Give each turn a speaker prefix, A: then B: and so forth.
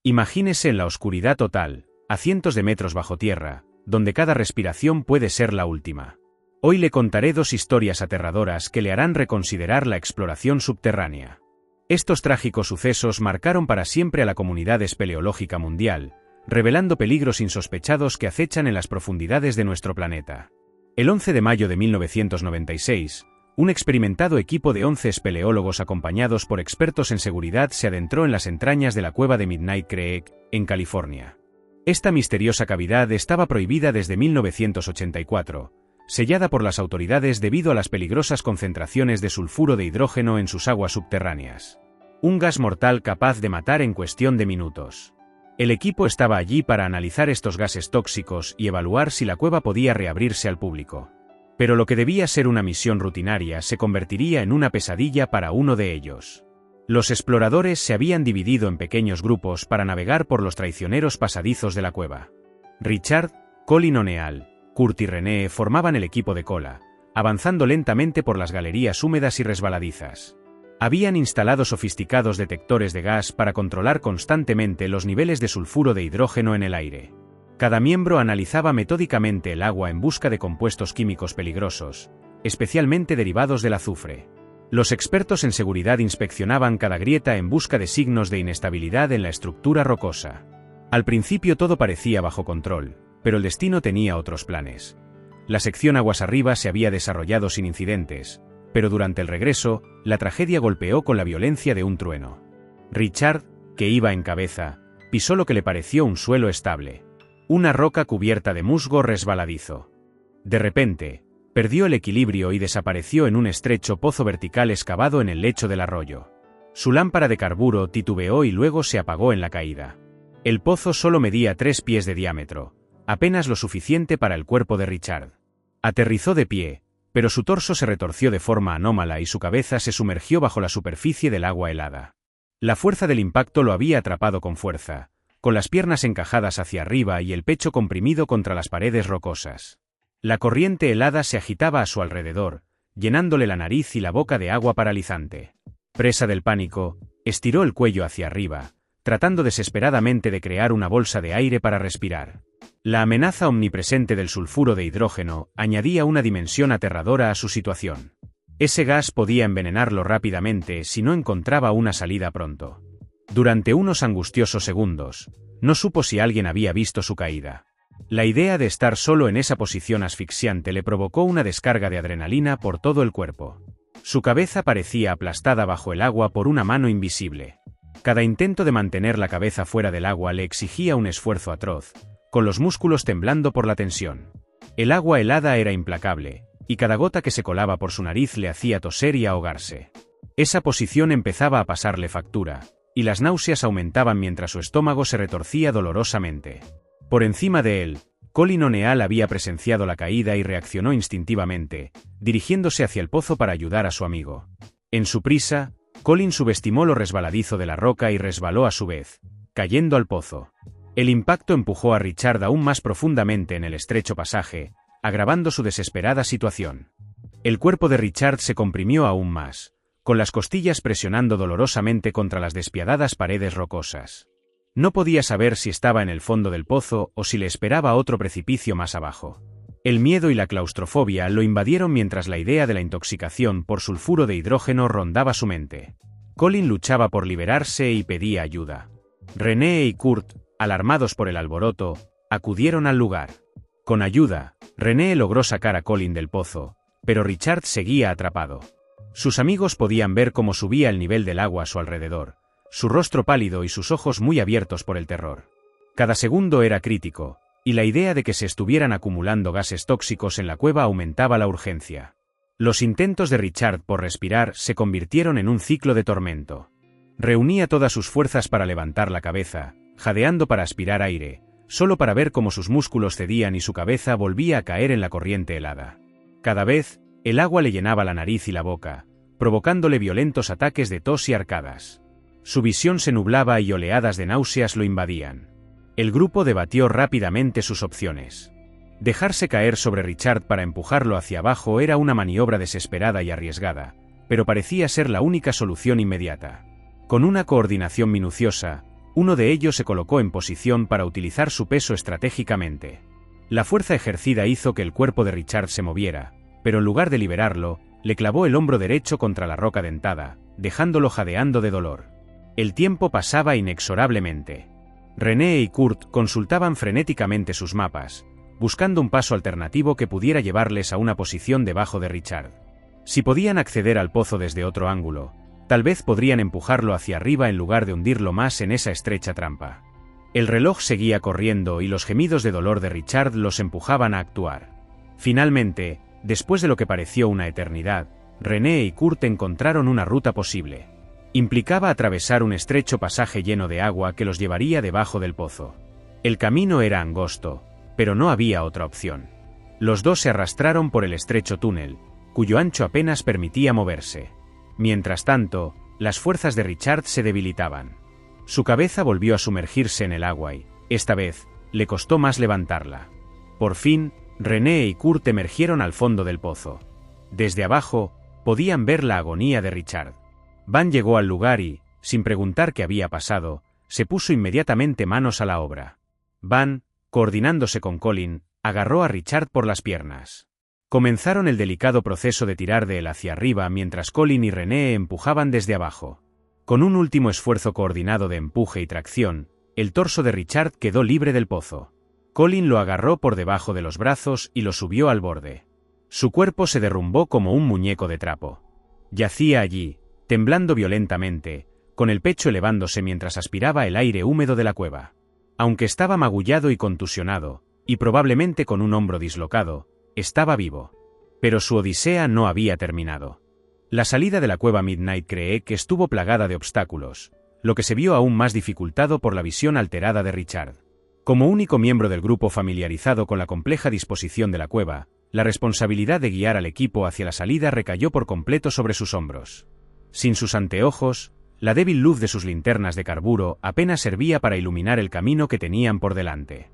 A: Imagínese en la oscuridad total, a cientos de metros bajo tierra, donde cada respiración puede ser la última. Hoy le contaré dos historias aterradoras que le harán reconsiderar la exploración subterránea. Estos trágicos sucesos marcaron para siempre a la comunidad espeleológica mundial, revelando peligros insospechados que acechan en las profundidades de nuestro planeta. El 11 de mayo de 1996, un experimentado equipo de 11 espeleólogos acompañados por expertos en seguridad se adentró en las entrañas de la cueva de Midnight Creek, en California. Esta misteriosa cavidad estaba prohibida desde 1984, sellada por las autoridades debido a las peligrosas concentraciones de sulfuro de hidrógeno en sus aguas subterráneas. Un gas mortal capaz de matar en cuestión de minutos. El equipo estaba allí para analizar estos gases tóxicos y evaluar si la cueva podía reabrirse al público. Pero lo que debía ser una misión rutinaria se convertiría en una pesadilla para uno de ellos. Los exploradores se habían dividido en pequeños grupos para navegar por los traicioneros pasadizos de la cueva. Richard, Colin O'Neill, Kurt y René formaban el equipo de cola, avanzando lentamente por las galerías húmedas y resbaladizas. Habían instalado sofisticados detectores de gas para controlar constantemente los niveles de sulfuro de hidrógeno en el aire. Cada miembro analizaba metódicamente el agua en busca de compuestos químicos peligrosos, especialmente derivados del azufre. Los expertos en seguridad inspeccionaban cada grieta en busca de signos de inestabilidad en la estructura rocosa. Al principio todo parecía bajo control, pero el destino tenía otros planes. La sección aguas arriba se había desarrollado sin incidentes, pero durante el regreso, la tragedia golpeó con la violencia de un trueno. Richard, que iba en cabeza, pisó lo que le pareció un suelo estable. Una roca cubierta de musgo resbaladizo. De repente, perdió el equilibrio y desapareció en un estrecho pozo vertical excavado en el lecho del arroyo. Su lámpara de carburo titubeó y luego se apagó en la caída. El pozo solo medía 3 pies de diámetro, apenas lo suficiente para el cuerpo de Richard. Aterrizó de pie, pero su torso se retorció de forma anómala y su cabeza se sumergió bajo la superficie del agua helada. La fuerza del impacto lo había atrapado con fuerza, con las piernas encajadas hacia arriba y el pecho comprimido contra las paredes rocosas. La corriente helada se agitaba a su alrededor, llenándole la nariz y la boca de agua paralizante. Presa del pánico, estiró el cuello hacia arriba, tratando desesperadamente de crear una bolsa de aire para respirar. La amenaza omnipresente del sulfuro de hidrógeno añadía una dimensión aterradora a su situación. Ese gas podía envenenarlo rápidamente si no encontraba una salida pronto. Durante unos angustiosos segundos, no supo si alguien había visto su caída. La idea de estar solo en esa posición asfixiante le provocó una descarga de adrenalina por todo el cuerpo. Su cabeza parecía aplastada bajo el agua por una mano invisible. Cada intento de mantener la cabeza fuera del agua le exigía un esfuerzo atroz, con los músculos temblando por la tensión. El agua helada era implacable, y cada gota que se colaba por su nariz le hacía toser y ahogarse. Esa posición empezaba a pasarle factura, y las náuseas aumentaban mientras su estómago se retorcía dolorosamente. Por encima de él, Colin O'Neill había presenciado la caída y reaccionó instintivamente, dirigiéndose hacia el pozo para ayudar a su amigo. En su prisa, Colin subestimó lo resbaladizo de la roca y resbaló a su vez, cayendo al pozo. El impacto empujó a Richard aún más profundamente en el estrecho pasaje, agravando su desesperada situación. El cuerpo de Richard se comprimió aún más, con las costillas presionando dolorosamente contra las despiadadas paredes rocosas. No podía saber si estaba en el fondo del pozo o si le esperaba otro precipicio más abajo. El miedo y la claustrofobia lo invadieron mientras la idea de la intoxicación por sulfuro de hidrógeno rondaba su mente. Colin luchaba por liberarse y pedía ayuda. René y Kurt, alarmados por el alboroto, acudieron al lugar. Con ayuda, René logró sacar a Colin del pozo, pero Richard seguía atrapado. Sus amigos podían ver cómo subía el nivel del agua a su alrededor, su rostro pálido y sus ojos muy abiertos por el terror. Cada segundo era crítico, y la idea de que se estuvieran acumulando gases tóxicos en la cueva aumentaba la urgencia. Los intentos de Richard por respirar se convirtieron en un ciclo de tormento. Reunía todas sus fuerzas para levantar la cabeza, jadeando para aspirar aire, solo para ver cómo sus músculos cedían y su cabeza volvía a caer en la corriente helada. Cada vez, el agua le llenaba la nariz y la boca, provocándole violentos ataques de tos y arcadas. Su visión se nublaba y oleadas de náuseas lo invadían. El grupo debatió rápidamente sus opciones. Dejarse caer sobre Richard para empujarlo hacia abajo era una maniobra desesperada y arriesgada, pero parecía ser la única solución inmediata. Con una coordinación minuciosa, Uno de ellos se colocó en posición para utilizar su peso estratégicamente. La fuerza ejercida hizo que el cuerpo de Richard se moviera, pero en lugar de liberarlo, le clavó el hombro derecho contra la roca dentada, dejándolo jadeando de dolor. El tiempo pasaba inexorablemente. René y Kurt consultaban frenéticamente sus mapas, buscando un paso alternativo que pudiera llevarles a una posición debajo de Richard. Si podían acceder al pozo desde otro ángulo, tal vez podrían empujarlo hacia arriba en lugar de hundirlo más en esa estrecha trampa. El reloj seguía corriendo y los gemidos de dolor de Richard los empujaban a actuar. Finalmente, después de lo que pareció una eternidad, René y Kurt encontraron una ruta posible. Implicaba atravesar un estrecho pasaje lleno de agua que los llevaría debajo del pozo. El camino era angosto, pero no había otra opción. Los dos se arrastraron por el estrecho túnel, cuyo ancho apenas permitía moverse. Mientras tanto, las fuerzas de Richard se debilitaban. Su cabeza volvió a sumergirse en el agua y, esta vez, le costó más levantarla. Por fin, René y Kurt emergieron al fondo del pozo. Desde abajo, podían ver la agonía de Richard. Van llegó al lugar y, sin preguntar qué había pasado, se puso inmediatamente manos a la obra. Van, coordinándose con Colin, agarró a Richard por las piernas. Comenzaron el delicado proceso de tirar de él hacia arriba mientras Colin y René empujaban desde abajo. Con un último esfuerzo coordinado de empuje y tracción, el torso de Richard quedó libre del pozo. Colin lo agarró por debajo de los brazos y lo subió al borde. Su cuerpo se derrumbó como un muñeco de trapo. Yacía allí, temblando violentamente, con el pecho elevándose mientras aspiraba el aire húmedo de la cueva. Aunque estaba magullado y contusionado, y probablemente con un hombro dislocado, estaba vivo. Pero su odisea no había terminado. La salida de la cueva Midnight cree que estuvo plagada de obstáculos, lo que se vio aún más dificultado por la visión alterada de Richard. Como único miembro del grupo familiarizado con la compleja disposición de la cueva, la responsabilidad de guiar al equipo hacia la salida recayó por completo sobre sus hombros. Sin sus anteojos, la débil luz de sus linternas de carburo apenas servía para iluminar el camino que tenían por delante.